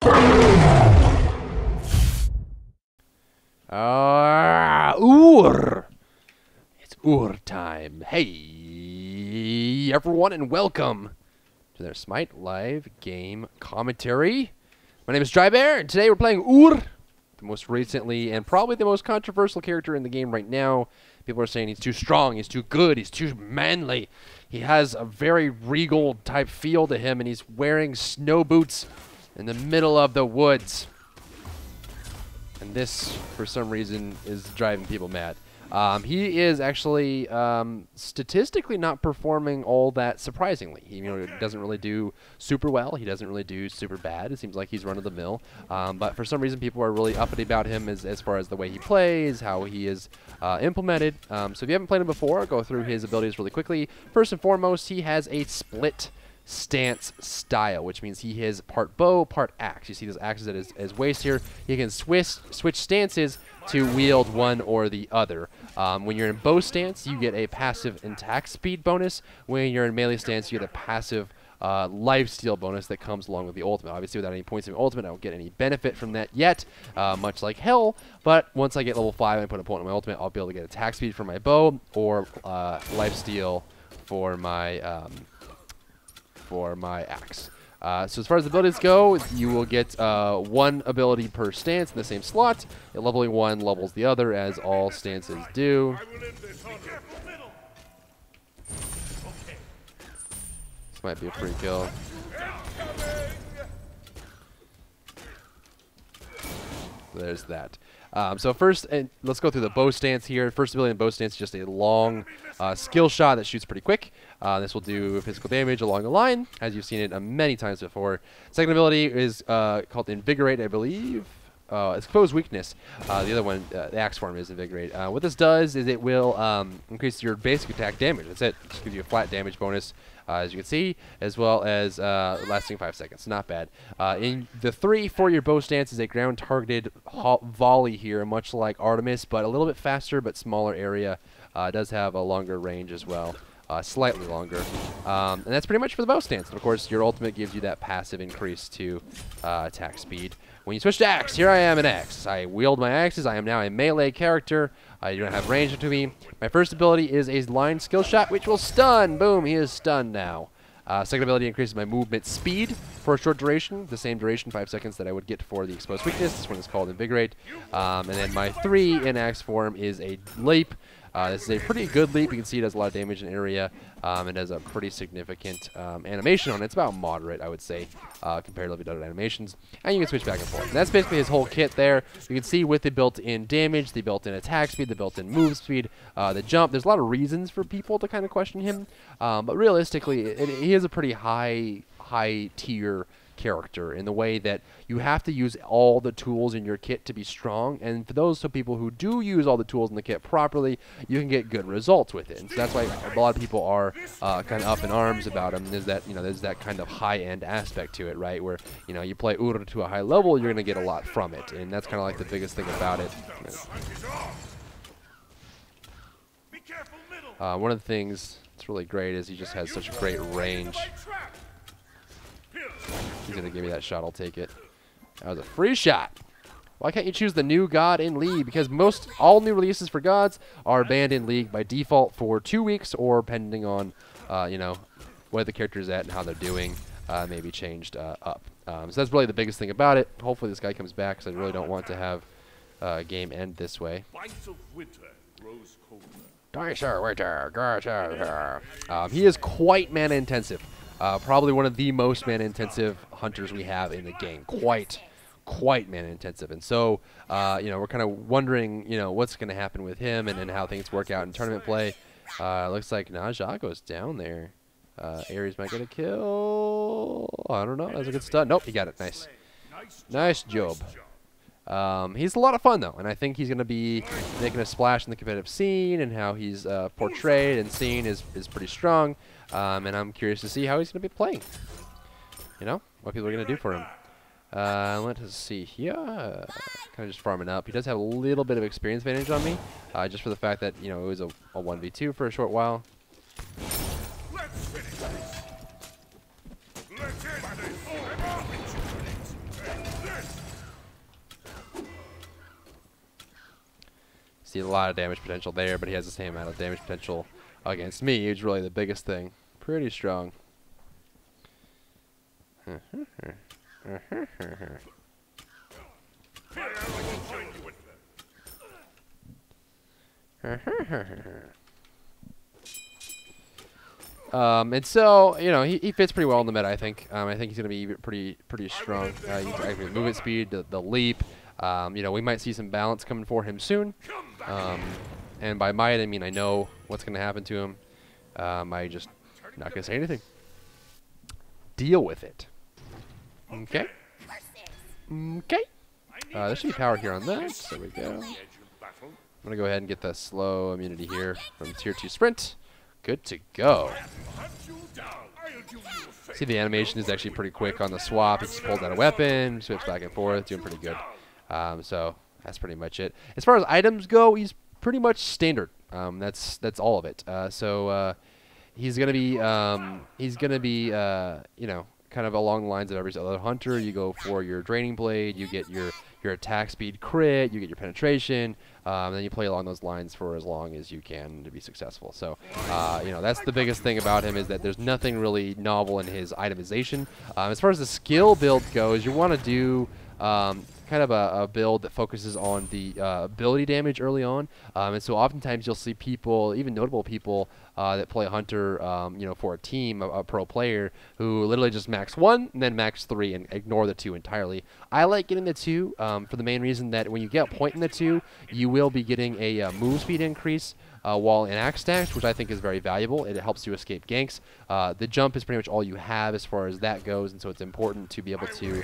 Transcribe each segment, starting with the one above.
Ullr. It's Ullr time. Hey, everyone, and welcome to their SMITE live game commentary. My name is Drybear, and today we're playing Ullr, the most recently and probably the most controversial character in the game right now. People are saying he's too strong, he's too good, he's too manly. He has a very regal type feel to him, and he's wearing snow boots in the middle of the woods. And this, for some reason, is driving people mad. He is actually statistically not performing all that surprisingly. He doesn't really do super well. He doesn't really do super bad. It seems like he's run-of-the-mill. But for some reason, people are really uppity about him as far as the way he plays, how he is implemented. So if you haven't played him before, I'll go through his abilities really quickly. First and foremost, he has a split stance style, which means he is part bow, part axe. You see those axes at his waist here. He can switch stances to wield one or the other. When you're in bow stance, you get a passive attack speed bonus. When you're in melee stance, you get a passive lifesteal bonus that comes along with the ultimate. Obviously, without any points in ultimate, I don't get any benefit from that yet, much like hell. But once I get level 5 and put a point on my ultimate, I'll be able to get attack speed for my bow or lifesteal for my axe. So as far as the abilities go, you will get one ability per stance in the same slot. Leveling one levels the other, as all stances do. This might be a free kill. There's that. So first, let's go through the bow stance here. First ability in bow stance is just a long skill shot that shoots pretty quick. This will do physical damage along the line, as you've seen it many times before. Second ability is called Invigorate, I believe. Exposed weakness. The other one, the axe form, is Invigorate. What this does is it will increase your basic attack damage. That's it. Just gives you a flat damage bonus, as you can see, as well as lasting 5 seconds. Not bad. In the 3 for your bow stance is a ground-targeted volley here, much like Artemis, but a little bit faster, but smaller area. It does have a longer range as well. Slightly longer. And that's pretty much for the bow stance. And of course, your ultimate gives you that passive increase to attack speed. When you switch to axe, here I am an axe. I wield my axes. I am now a melee character. I do not have range to me. My first ability is a line skill shot, which will stun. Boom, he is stunned now. Second ability increases my movement speed for a short duration, the same duration, 5 seconds, that I would get for the exposed weakness. This one is called Invigorate. And then my 3 in axe form is a leap. This is a pretty good leap. You can see it does a lot of damage in area. It has a pretty significant animation on it. It's about moderate, I would say, comparatively to other animations. And you can switch back and forth. And that's basically his whole kit there. You can see with the built-in damage, the built-in attack speed, the built-in move speed, the jump. There's a lot of reasons for people to kind of question him. But realistically, he is a pretty high-tier character in the way that you have to use all the tools in your kit to be strong, and for those people who do use all the tools in the kit properly, you can get good results with it. And so that's why a lot of people are kind of up in arms about him, is that there's that kind of high-end aspect to it, right, where you play Ullr to a high level, you're going to get a lot from it, and that's kind of like the biggest thing about it. One of the things that's really great is he just has such a great range. He's going to give me that shot. I'll take it. That was a free shot. Why can't you choose the new god in League? Because all new releases for gods are banned in League by default for 2 weeks, or depending on, where the character is at and how they're doing, maybe changed up. So that's really the biggest thing about it. Hopefully this guy comes back, because I really don't want to have a game end this way. He is quite mana intensive. Probably one of the most mana-intensive hunters we have in the game. Quite mana-intensive. And so, we're kind of wondering, what's going to happen with him and how things work out in tournament play. Looks like Naja goes down there. Ares might get a kill. I don't know. That was a good stun. Nope, he got it. Nice. Nice job. He's a lot of fun, though, and I think he's going to be making a splash in the competitive scene, and how he's portrayed and seen is pretty strong. And I'm curious to see how he's going to be playing. What people are going to do for him. Let us see here. Kind of just farming up. He does have a little bit of experience advantage on me, just for the fact that, it was a 1v2 for a short while. See a lot of damage potential there, but he has the same amount of damage potential against me, which is really the biggest thing. Pretty strong. And so, you know, he fits pretty well in the meta, I think. I think he's going to be pretty strong. You can activate movement speed, the leap. You know, we might see some balance coming for him soon. And by might, I mean I know what's going to happen to him. I just not going to say anything. Deal with it. Okay. Okay. There should be power here on that. There we go. I'm going to go ahead and get the slow immunity here from tier 2 sprint. Good to go. See, the animation is actually pretty quick on the swap. He just pulls out a weapon, switches back and forth, doing pretty good. So that's pretty much it. As far as items go, he's pretty much standard. That's all of it. So he's gonna be you know, kind of along the lines of every other hunter. You go for your draining blade, you get your attack speed crit, you get your penetration, and then you play along those lines for as long as you can to be successful. So, you know, that's the biggest thing about him, is that there's nothing really novel in his itemization. As far as the skill build goes, you want to do kind of a build that focuses on the ability damage early on, and so oftentimes you'll see people, even notable people, that play a hunter, you know, for a team, a pro player, who literally just max 1 and then max 3 and ignore the 2 entirely. I like getting the 2 for the main reason that when you get a point in the 2, you will be getting a move speed increase while in axe dash, which I think is very valuable. It helps you escape ganks. The jump is pretty much all you have as far as that goes, and so it's important to be able to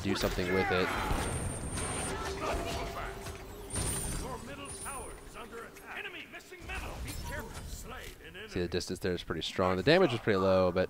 do something with it. See, the distance there is pretty strong. The damage was pretty low, but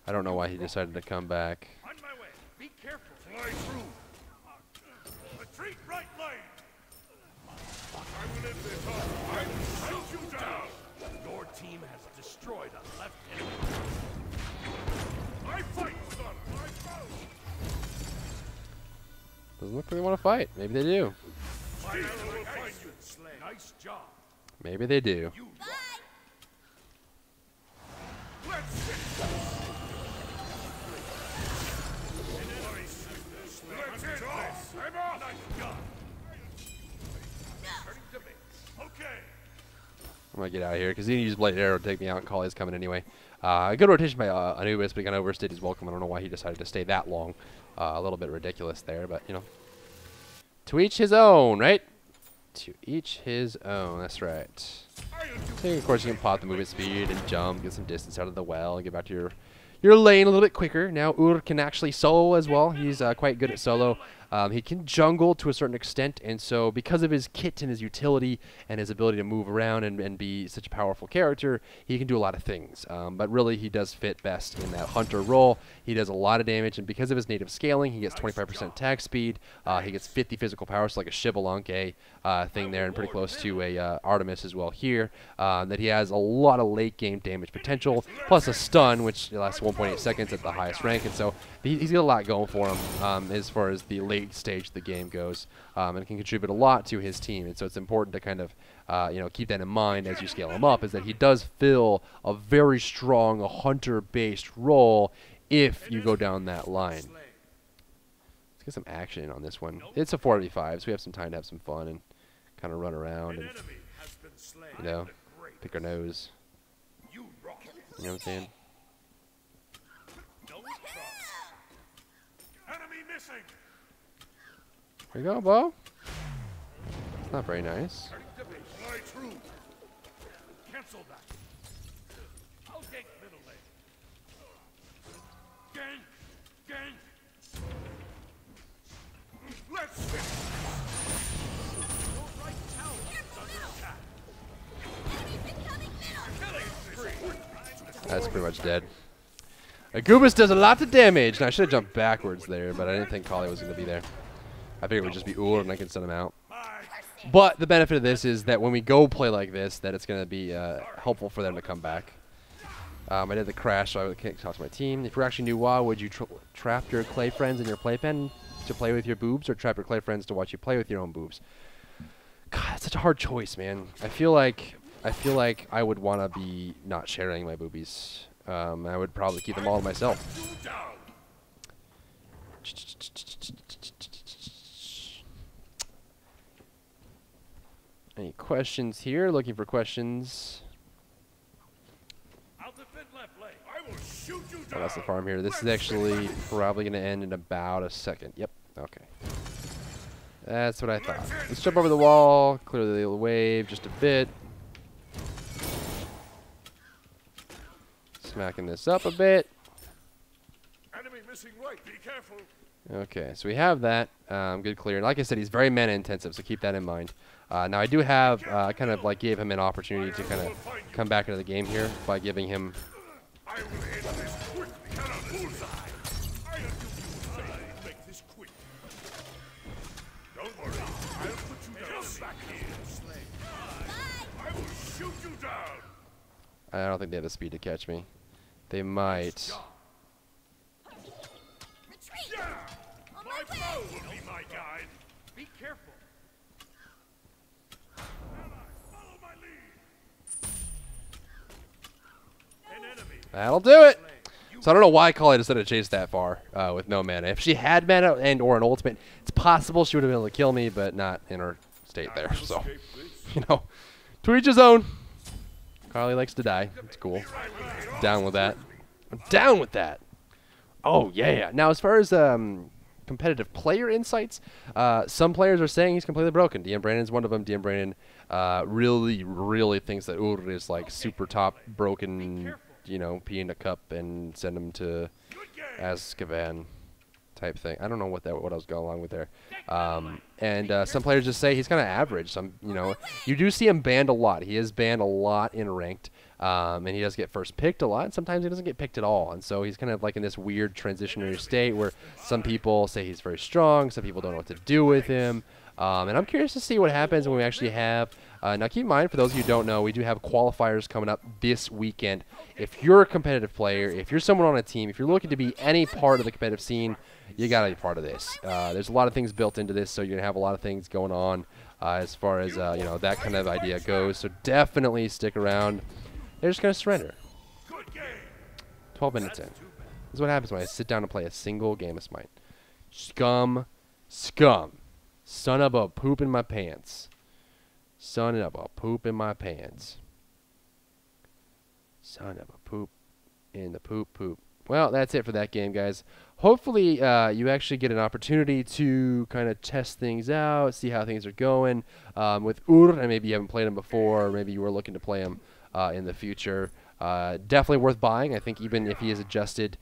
I don't know why he decided to come back. On my way. Be careful. Fly through. Retreat right lane. I will end this up. I will shoot you down. Your team has destroyed a left enemy. I fight, son. I fight. Doesn't look like they want to fight. Maybe they do. Nice job. Maybe they do. I'm going to get out of here because he used Blade Arrow to take me out, and Kali's coming anyway. A good rotation by Anubis, but he kind of overstayed his welcome. I don't know why he decided to stay that long. A little bit ridiculous there, but, you know. To each his own, right? To each his own, that's right. So, of course, you can pop the movement speed and jump, get some distance out of the well, and get back to your lane a little bit quicker. Now, Ullr can actually solo as well. He's quite good at solo. He can jungle to a certain extent, and so because of his kit and his utility and his ability to move around and be such a powerful character, he can do a lot of things. But really, he does fit best in that hunter role. He does a lot of damage, and because of his native scaling, he gets 25% attack speed. He gets 50 physical power, so like a Shivalonke thing there, and pretty close to a Artemis as well here. That he has a lot of late game damage potential, plus a stun, which lasts 1.8 seconds at the highest rank, and so he's got a lot going for him as far as the late stage of the game goes, and can contribute a lot to his team. And so it's important to kind of you know, keep that in mind as you scale him up, is that he does fill a very strong hunter-based role if you go down that line. Let's get some action on this one. It's a 4v5, so we have some time to have some fun and kind of run around and, you know, pick our nose. You know what I'm saying? There you go, Bo. It's not very nice. Cancel that. I'll take middle lane. Gang. Let's finish. Your right tower is under attack. That's pretty much dead. Agubis does a lot of damage, and I should have jumped backwards there, but I didn't think Kali was going to be there. I figured it would just be Ullr and I can send him out. But the benefit of this is that when we go play like this, that it's going to be helpful for them to come back. I did the crash, so I can't talk to my team. If you actually knew WoW, would you trap your clay friends in your playpen? to play with your boobs or trap your clay friends to watch you play with your own boobs? God, that's such a hard choice, man. I feel like I would want to be not sharing my boobies. I would probably keep them all to myself. Any questions here? Looking for questions. I'll defend left leg. I will shoot you down. Oh, that's the farm here. This is actually probably going to end in about a second. Yep. Okay. That's what I thought. Let's jump over the wall, clear the wave just a bit. Smacking this up a bit. Enemy missing right. Be careful. Okay, so we have that. Good clear. And like I said, he's very mana intensive, so keep that in mind. Now I do have, kind of like gave him an opportunity to kind of come back into the game here by giving him. I will end this quickly. Bullseye. I make this quick. Don't worry. I'll put you down. Back here. I will shoot you down. I don't think they have the speed to catch me. They might. Yeah. My bow will be my guide. Be careful. Follow my lead. An enemy. That'll do it. So I don't know why Kali decided to chase that far with no mana. If she had mana and or an ultimate, it's possible she would have been able to kill me, but not in her state there. So, you know, to each his own. Carly likes to die. It's cool. Down with that. I'm down with that. Oh, yeah. Now, as far as competitive player insights, some players are saying he's completely broken. DM Brandon's one of them. DM Brandon really thinks that Ullr is like super top broken, you know, pee in a cup and send him to Azkaban type thing. I don't know what I was going along with there. And some players just say he's kind of average. Some, you know, you do see him banned a lot. He is banned a lot in ranked. And he does get first picked a lot, and sometimes he doesn't get picked at all. And so he's kind of like in this weird transitionary state where some people say he's very strong, some people don't know what to do with him. And I'm curious to see what happens when we actually have... now keep in mind, for those of you who don't know, we do have qualifiers coming up this weekend. If you're a competitive player, if you're someone on a team, if you're looking to be any part of the competitive scene, you got to be part of this. There's a lot of things built into this, so you're going to have a lot of things going on as far as you know, that kind of idea goes. So definitely stick around. They're just going to surrender. 12 minutes in. This is what happens when I sit down to play a single game of Smite. Scum. Son of a poop in my pants. Son of a poop in my pants. Son of a poop in the poop. Well, that's it for that game, guys. Hopefully, you actually get an opportunity to kind of test things out, see how things are going with Ullr, and maybe you haven't played him before, or maybe you were looking to play him in the future. Definitely worth buying. I think even if he is adjusted,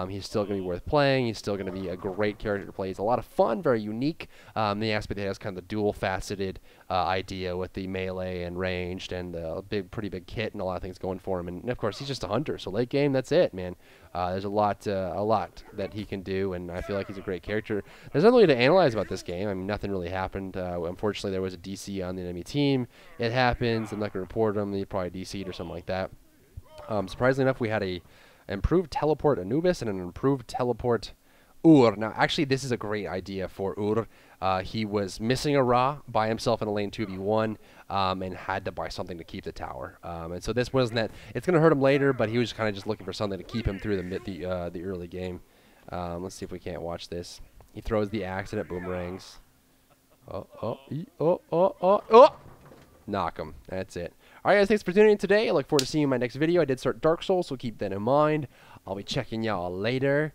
he's still going to be worth playing. He's still going to be a great character to play. He's a lot of fun, very unique. The aspect that he has kind of the dual-faceted idea with the melee and ranged and a pretty big kit and a lot of things going for him. And of course, he's just a hunter. So late game, that's it, man. There's a lot that he can do, and I feel like he's a great character. There's nothing really to analyze about this game. I mean, nothing really happened. Unfortunately, there was a DC on the enemy team. It happens. I'm not going to report him. He probably DC'd or something like that. Surprisingly enough, we had a improved teleport Anubis and an improved teleport Ullr. Now, actually, this is a great idea for Ullr. He was missing a Ra by himself in a lane 2v1 and had to buy something to keep the tower. And so this wasn't that. It's going to hurt him later, but he was kind of just looking for something to keep him through the early game. Let's see if we can't watch this. He throws the axe and it boomerangs. Knock him. That's it. All right, guys, thanks for tuning in today. I look forward to seeing you in my next video. I did start Dark Souls, so keep that in mind. I'll be checking y'all later.